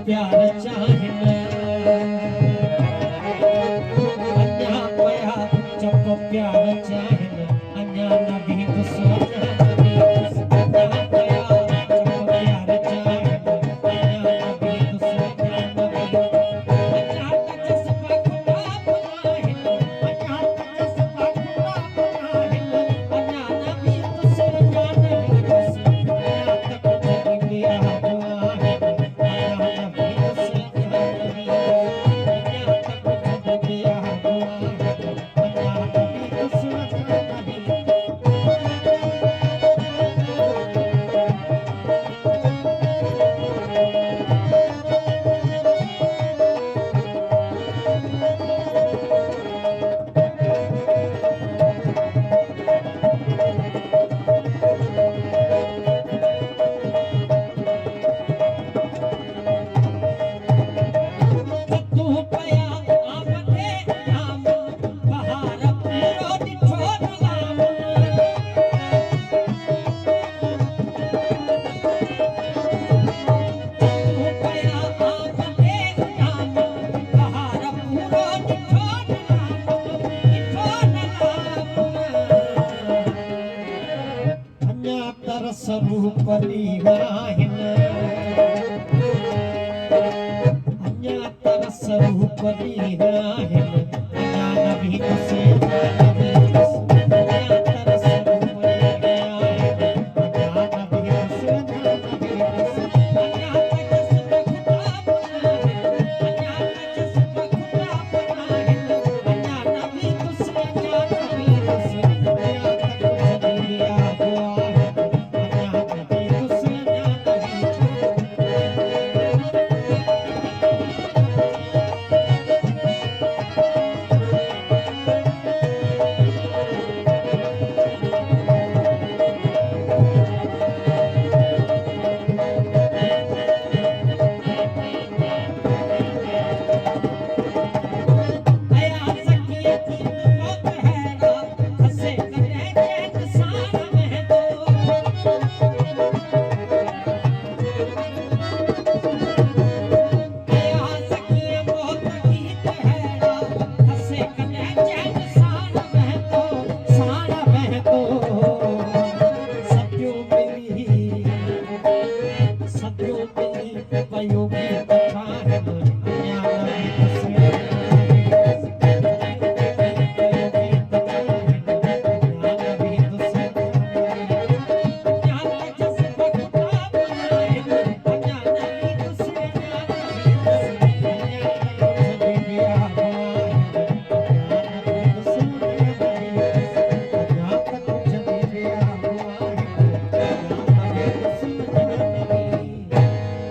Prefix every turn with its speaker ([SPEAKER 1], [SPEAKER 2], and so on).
[SPEAKER 1] प्यार चाहिन अन्या पया चको प्यार चाहिन अन्या नबी दुसरा नबी अन्या पया चको प्यार चाहिन अन्या नबी दुसरा नबी अन्या तजस्बा खुदा बनाहिन अन्या तजस्बा खुदा बनाहिन अन्या नबी दुसरा नबी अन्या तक जगी स्वरूप निगाहिन अन्या तर स्वरूप निगाहिन अन्या नबी से